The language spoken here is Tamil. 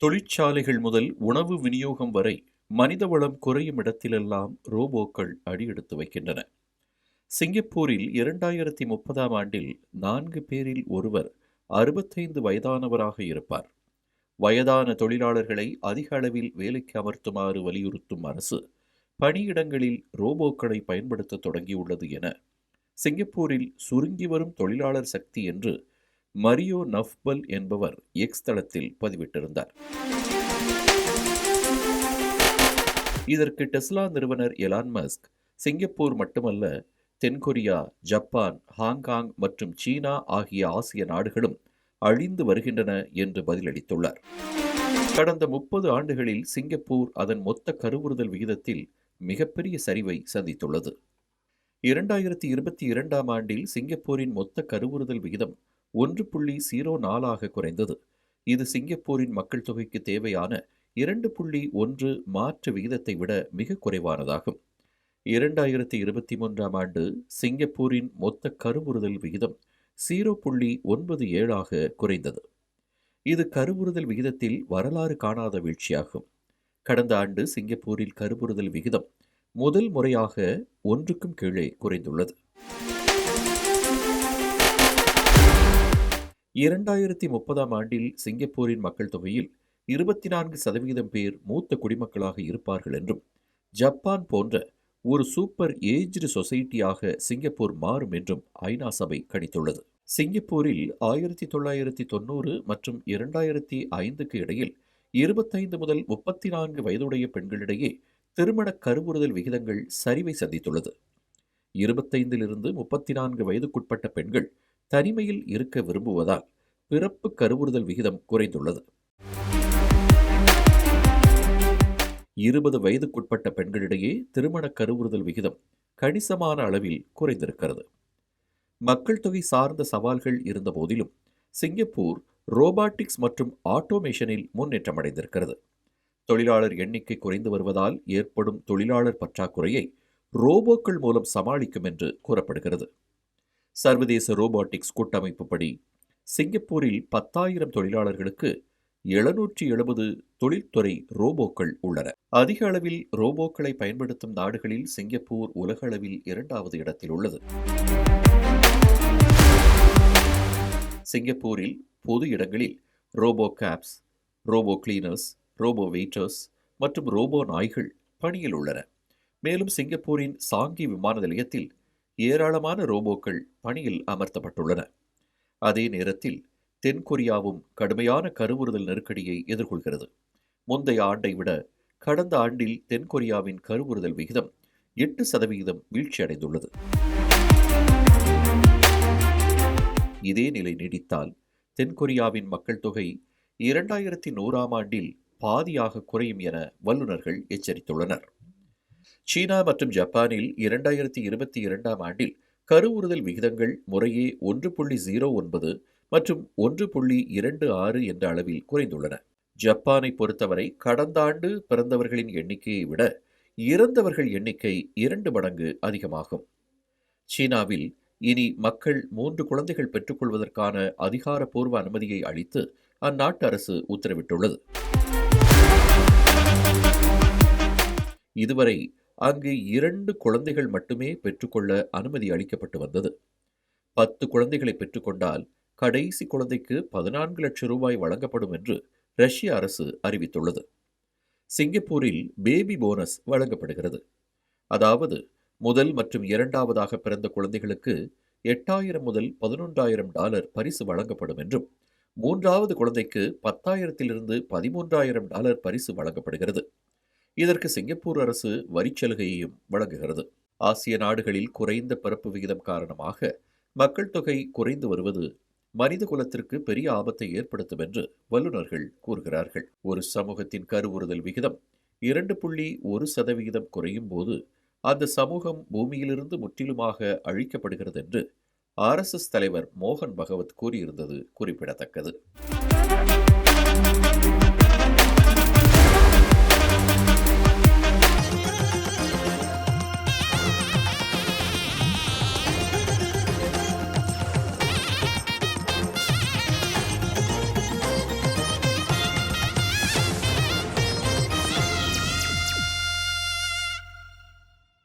தொழிற்சாலைகள் முதல் உணவு விநியோகம் வரை மனிதவளம் குறையும் இடத்திலெல்லாம் ரோபோக்கள் அடியெடுத்து வைக்கின்றன. சிங்கப்பூரில் 2030ஆம் ஆண்டில் 4 பேரில் ஒருவர் 65 வயதானவராக இருப்பார். வயதான தொழிலாளர்களை அதிக அளவில் வேலைக்கு அமர்த்துமாறு வலியுறுத்தும் அரசு பணியிடங்களில் ரோபோக்களை பயன்படுத்த தொடங்கியுள்ளது என சிங்கப்பூரில் சுருங்கி வரும் தொழிலாளர் சக்தி என்று மரியோ நஃப்பல் என்பவர் எக்ஸ் தளத்தில் பதிவிட்டிருந்தார். இதற்கு டெஸ்லா நிறுவனர் எலான் மஸ்க் சிங்கப்பூர் மட்டுமல்ல, தென்கொரியா, ஜப்பான், ஹாங்காங் மற்றும் சீனா ஆகிய ஆசிய நாடுகளும் அழிந்து வருகின்றன என்று பதிலளித்துள்ளார். கடந்த 30 ஆண்டுகளில் சிங்கப்பூர் அதன் மொத்த கருவுறுதல் விகிதத்தில் மிகப்பெரிய சரிவை சந்தித்துள்ளது. 2022ஆம் ஆண்டில் சிங்கப்பூரின் மொத்த கருவுறுதல் விகிதம் 1.04 குறைந்தது. இது சிங்கப்பூரின் மக்கள் தொகைக்கு தேவையான 2.1 மாற்று விகிதத்தை விட மிக குறைவானதாகும். 2023ஆம் ஆண்டு சிங்கப்பூரின் மொத்த கருவுறுதல் விகிதம் 0.97 குறைந்தது. இது கருவுறுதல் விகிதத்தில் வரலாறு காணாத வீழ்ச்சியாகும். கடந்த ஆண்டு சிங்கப்பூரில் கருவுறுதல் விகிதம் முதல் முறையாக 1க்கும் கீழே குறைந்துள்ளது. 2030ஆம் ஆண்டில் சிங்கப்பூரின் மக்கள் தொகையில் 24% பேர் மூத்த குடிமக்களாக இருப்பார்கள் என்றும், ஜப்பான் போன்ற ஒரு சூப்பர் ஏஜ்டு சொசைட்டியாக சிங்கப்பூர் மாறும் என்றும் ஐநா சபை கணித்துள்ளது. சிங்கப்பூரில் 1990 மற்றும் 2005க்கு இடையில் 25 முதல் 34 வயதுடைய பெண்களிடையே திருமண கருவுறுதல் விகிதங்கள் சரிவை சந்தித்துள்ளது. 25லிருந்து 34 வயதுக்குட்பட்ட பெண்கள் தனிமையில் இருக்க விரும்புவதால் பிறப்பு கருவுறுதல் விகிதம் குறைந்துள்ளது. 20 வயதுக்குட்பட்ட பெண்களிடையே திருமண கருவுறுதல் விகிதம் கணிசமான அளவில் குறைந்திருக்கிறது. மக்கள் தொகை சார்ந்த சவால்கள் இருந்த போதிலும் சிங்கப்பூர் ரோபாட்டிக்ஸ் மற்றும் ஆட்டோமேஷனில் முன்னேற்றம் அடைந்திருக்கிறது. தொழிலாளர் எண்ணிக்கை குறைந்து வருவதால் ஏற்படும் தொழிலாளர் பற்றாக்குறையை ரோபோக்கள் மூலம் சமாளிக்கும் என்று கூறப்படுகிறது. சர்வதேச ரோபாட்டிக்ஸ் கூட்டமைப்பு படி சிங்கப்பூரில் 10,000 தொழிலாளர்களுக்கு 770 தொழில்துறை ரோபோக்கள் உள்ளன. அதிக அளவில் ரோபோக்களை பயன்படுத்தும் நாடுகளில் சிங்கப்பூர் உலக அளவில் 2வது இடத்தில் உள்ளது. சிங்கப்பூரில் பொது இடங்களில் robo cabs, robo cleaners, robo waiters மற்றும் ரோபோ நாய்கள் பணியில் உள்ளன. மேலும் சிங்கப்பூரின் சாங்கி விமான நிலையத்தில் ஏராளமான ரோபோக்கள் பணியில் அமர்த்தப்பட்டுள்ளன. அதே நேரத்தில் தென்கொரியாவும் கடுமையான கருவுறுதல் நெருக்கடியை எதிர்கொள்கிறது. முந்தைய ஆண்டை விட கடந்த ஆண்டில் தென்கொரியாவின் கருவுறுதல் விகிதம் 8% வீழ்ச்சியடைந்துள்ளது. இதே நிலை நீடித்தால் தென்கொரியாவின் மக்கள் தொகை 2100ஆம் ஆண்டில் பாதியாக குறையும் என வல்லுநர்கள் எச்சரித்துள்ளனர். சீனா மற்றும் ஜப்பானில் 2022ஆம் ஆண்டில் கருவுறுதல் விகிதங்கள் முறையே 1.09 மற்றும் 1.26 என்ற அளவில் குறைந்துள்ளன. ஜப்பானை பொறுத்தவரை கடந்த ஆண்டு பிறந்தவர்களின் எண்ணிக்கையை விட இறந்தவர்கள் எண்ணிக்கை 2 மடங்கு அதிகமாகும். சீனாவில் இனி மக்கள் 3 குழந்தைகள் பெற்றுக்கொள்வதற்கான அதிகாரப்பூர்வ அனுமதியை அளித்து அந்நாட்டு அரசு உத்தரவிட்டுள்ளது. இதுவரை அங்கு 2 குழந்தைகள் மட்டுமே பெற்றுக்கொள்ள அனுமதி அளிக்கப்பட்டு வந்தது. 10 குழந்தைகளை பெற்றுக்கொண்டால் கடைசி குழந்தைக்கு 14 லட்சம் ரூபாய் வழங்கப்படும் என்று ரஷ்ய அரசு அறிவித்துள்ளது. சிங்கப்பூரில் பேபி போனஸ் வழங்கப்படுகிறது. அதாவது முதல் மற்றும் இரண்டாவதாக பிறந்த குழந்தைகளுக்கு $8,000 முதல் $11,000 பரிசு வழங்கப்படும் என்றும், 3வது குழந்தைக்கு $10,000 $13,000 பரிசு வழங்கப்படுகிறது. இதற்கு சிங்கப்பூர் அரசு வரிச்சலுகையையும் வழங்குகிறது. ஆசிய நாடுகளில் குறைந்த பிறப்பு விகிதம் காரணமாக மக்கள் தொகை குறைந்து வருவது மனித குலத்திற்கு பெரிய ஆபத்தை ஏற்படுத்தும் என்று வல்லுநர்கள் கூறுகிறார்கள். ஒரு சமூகத்தின் கருவுறுதல் விகிதம் 2.1% குறையும் போது அந்த சமூகம் பூமியிலிருந்து முற்றிலுமாக அழிக்கப்படுகிறது என்று RSS தலைவர் மோகன் பகவத் கூறியிருந்தது குறிப்பிடத்தக்கது.